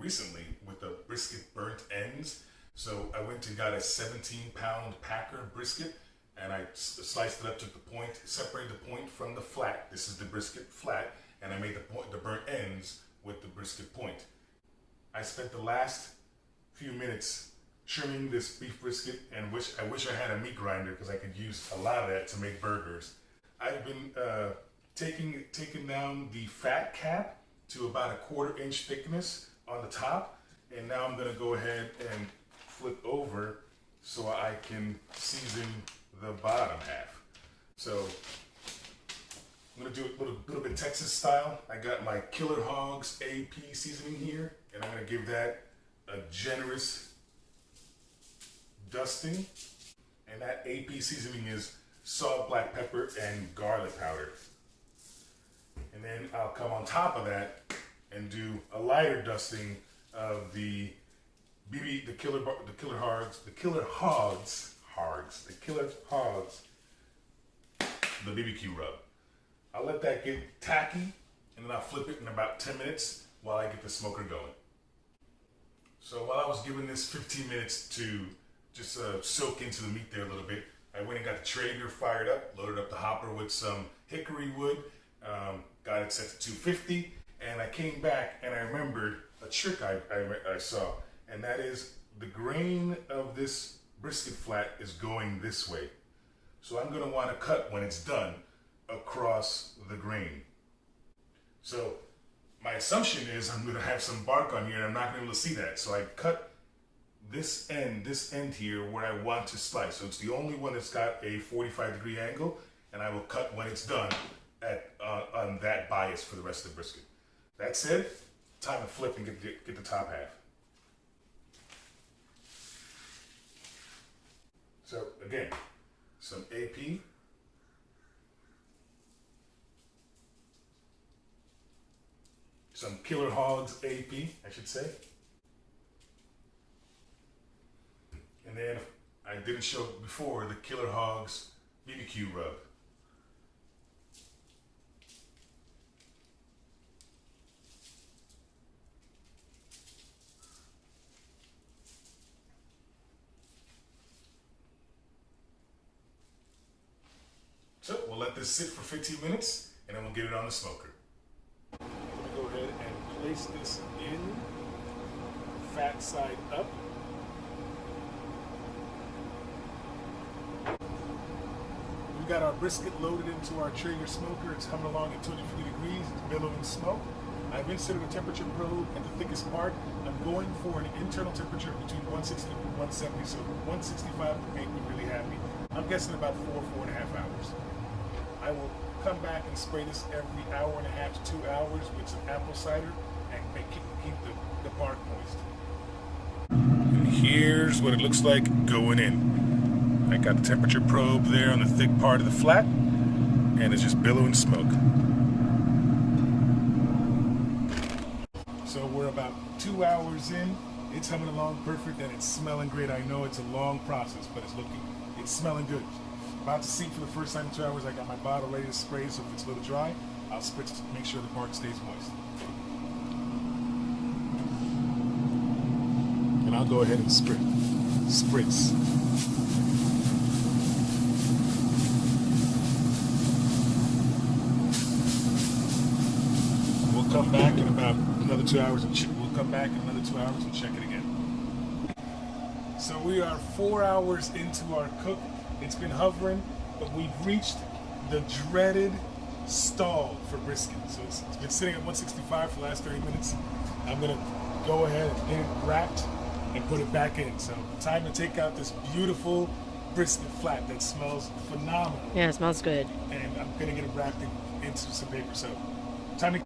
recently with the brisket burnt ends. So I went and got a 17-pound packer brisket, and I sliced it up, took the point, separated the point from the flat. This is the brisket flat, and I made the burnt ends with the brisket point. I spent the last few minutes trimming this beef brisket, and I wish I had a meat grinder because I could use a lot of that to make burgers. I've been taking down the fat cap to about a 1/4 inch thickness on the top, and now I'm gonna go ahead and flip over so I can season the bottom half. So I'm gonna do it a little bit Texas style. I got my Killer Hogs AP seasoning here, and I'm gonna give that a generous dusting. And that AP seasoning is salt, black pepper, and garlic powder. And then I'll come on top of that and do a lighter dusting of the Killer Hogs, the BBQ Rub. I'll let that get tacky, and then I'll flip it in about 10 minutes while I get the smoker going. So while I was giving this 15 minutes to just soak into the meat there a little bit, I went and got the Traeger fired up, loaded up the hopper with some hickory wood, got it set to 250, and I came back and I remembered a trick I saw, and that is the grain of this brisket flat is going this way. So I'm gonna wanna cut when it's done across the grain. So my assumption is I'm gonna have some bark on here and I'm not gonna be able to see that. So I cut this end here where I want to slice. So it's the only one that's got a 45-degree angle, and I will cut when it's done on that bias for the rest of the brisket. That said, time to flip and get the top half. So again, some AP. Some Killer Hogs AP, I should say. And then I didn't show before the Killer Hogs BBQ Rub. So we'll let this sit for 15 minutes and then we'll get it on the smoker. I'm gonna go ahead and place this in, fat side up. We got our brisket loaded into our Traeger smoker. It's humming along at 250 degrees. It's billowing smoke. I've inserted a temperature probe at the thickest part. I'm going for an internal temperature between 160 and 170, so 165 would make me really happy. I'm guessing about 4.5 hours. I will come back and spray this every hour and a half to 2 hours with some apple cider and keep the bark moist. And here's what it looks like going in. I got the temperature probe there on the thick part of the flat, and it's just billowing smoke. So we're about 2 hours in. It's humming along perfect, and it's smelling great. I know it's a long process, but it's smelling good. About to see for the first time in 2 hours. I got my bottle ready to spray, so if it's a little dry, I'll spritz to make sure the bark stays moist. And I'll go ahead and spritz. We'll come back in about another 2 hours and check it again. So we are 4 hours into our cook. It's been hovering, but we've reached the dreaded stall for brisket. So it's been sitting at 165 for the last 30 minutes. I'm gonna go ahead and get it wrapped and put it back in. So time to take out this beautiful brisket flat that smells phenomenal. Yeah, it smells good. And I'm gonna get it wrapped into some paper. So time to...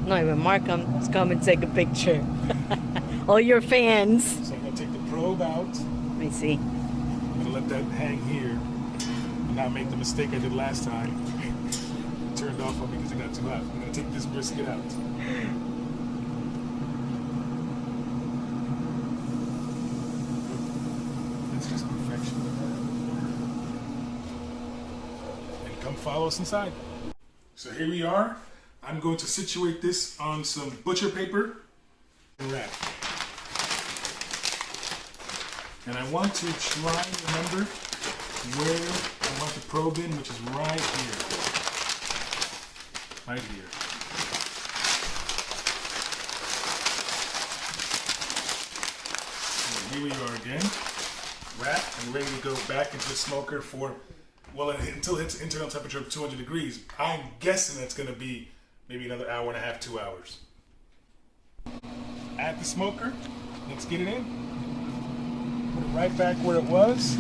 No, even Mark comes come and take a picture. All your fans. So I'm gonna take the probe out. Let me see. I'm gonna let that hang here and not make the mistake I did last time. It turned off on me because it got too hot. I'm gonna take this brisket out. That's just perfection. And come follow us inside. So here we are. I'm going to situate this on some butcher paper and wrap. And I want to try and remember where I want the probe in, which is right here. Right here. And here we are again. Wrapped and ready to go back into the smoker for, well, until it hits internal temperature of 200 degrees. I'm guessing that's going to be maybe another hour and a half, 2 hours. Add the smoker. Let's get it in. Put it right back where it was.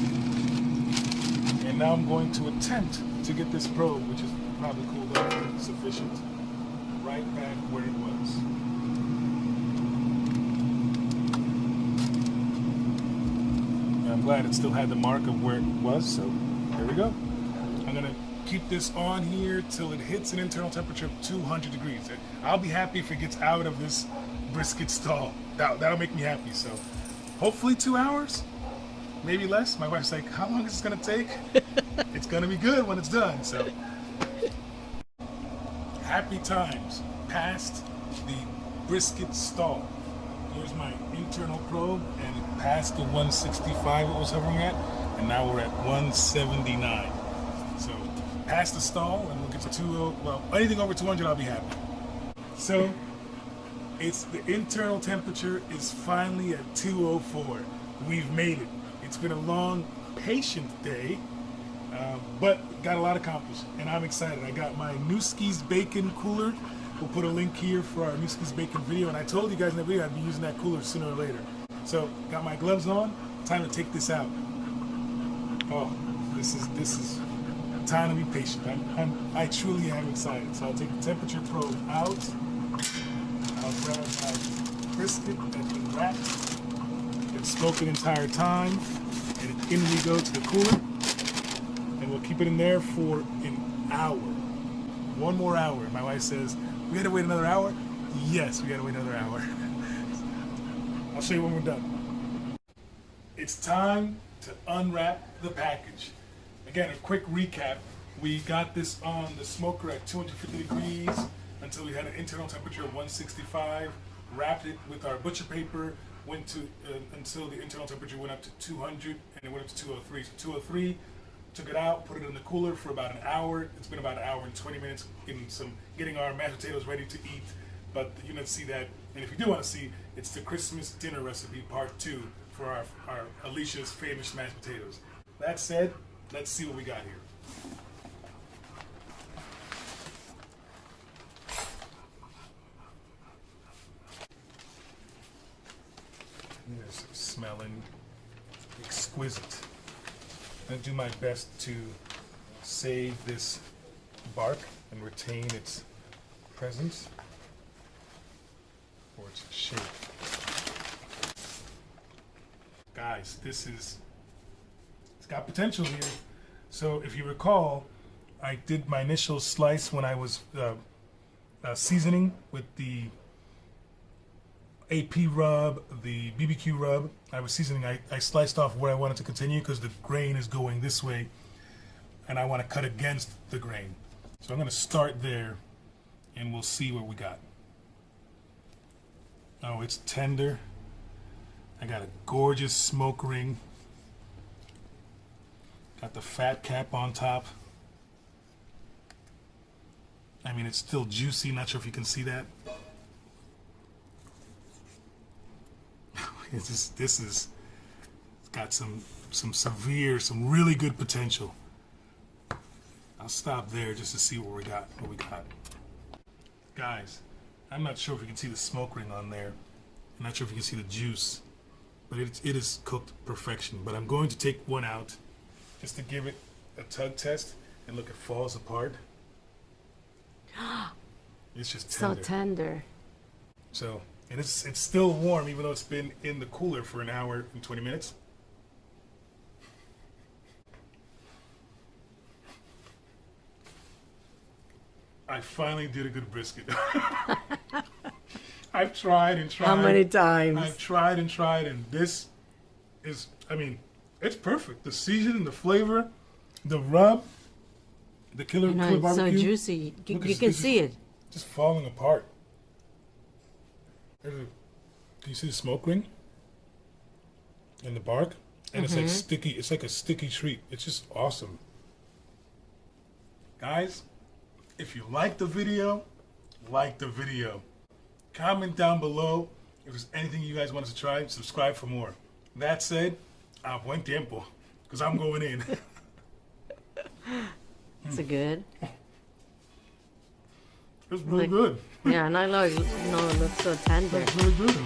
And now I'm going to attempt to get this probe, which is probably cooled off sufficient, right back where it was. And I'm glad it still had the mark of where it was, so there we go. I'm gonna keep this on here till it hits an internal temperature of 200 degrees. I'll be happy if it gets out of this brisket stall. That'll make me happy. So hopefully 2 hours, maybe less. My wife's like, how long is this gonna take? It's gonna be good when it's done. So happy times past the brisket stall. Here's my internal probe, and it passed the 165 it was hovering at, and now we're at 179. So past the stall, and we'll get to 20. Well, anything over 200, I'll be happy. So it's the internal temperature is finally at 204. We've made it. It's been a long, patient day, but got a lot accomplished, and I'm excited. I got my Newski's bacon cooler. We'll put a link here for our Newski's bacon video, and I told you guys in the video I'd be using that cooler sooner or later. So got my gloves on. Time to take this out. Oh, this is time to be patient. I truly am excited. So I'll take the temperature probe out. I'll grab my brisket that's been wrapped. It's smoked the entire time, and in we go to the cooler, and we'll keep it in there for an hour. One more hour. My wife says, we gotta wait another hour? Yes, we gotta wait another hour. I'll show you when we're done. It's time to unwrap the package. Again, a quick recap. We got this on the smoker at 250 degrees until we had an internal temperature of 165, wrapped it with our butcher paper, went to until the internal temperature went up to 200, and it went up to 203. So 203, took it out, put it in the cooler for about an hour. It's been about an hour and 20 minutes getting our mashed potatoes ready to eat. But you didn't see that. And if you do want to see, it's the Christmas dinner recipe part 2 for our Alicia's famous mashed potatoes. That said, let's see what we got here. It's smelling exquisite. I'm going to do my best to save this bark and retain its presence or its shape. Guys, it's got potential here. So if you recall, I did my initial slice when I was seasoning with the AP Rub, the BBQ Rub. I was seasoning. I sliced off where I wanted to continue because the grain is going this way, and I want to cut against the grain. So I'm going to start there, and we'll see what we got. Oh, it's tender. I got a gorgeous smoke ring. Got the fat cap on top. I mean, it's still juicy. Not sure if you can see that. It's got some really good potential. I'll stop there just to see what we got. Guys, I'm not sure if you can see the smoke ring on there. I'm not sure if you can see the juice, but it is cooked perfection. But I'm going to take one out just to give it a tug test, and look, it falls apart. It's just tender. So tender. So. And it's still warm, even though it's been in the cooler for an hour and 20 minutes. I finally did a good brisket. I've tried and tried. How many times? I've tried and tried, and this is, I mean, it's perfect. The seasoning, the flavor, the rub, The Killer I know, it's so barbecue. juicy. You Look, can it's see it. just falling apart. Can you see the smoke ring? And the bark? And it's like sticky. It's like a sticky treat. It's just awesome. Guys, if you like the video, like the video. Comment down below if there's anything you guys want us to try. Subscribe for more. That said, a buen tiempo. Because I'm going in. It's a good. It's really good. Yeah, and I like, it looks so tender. It's really good.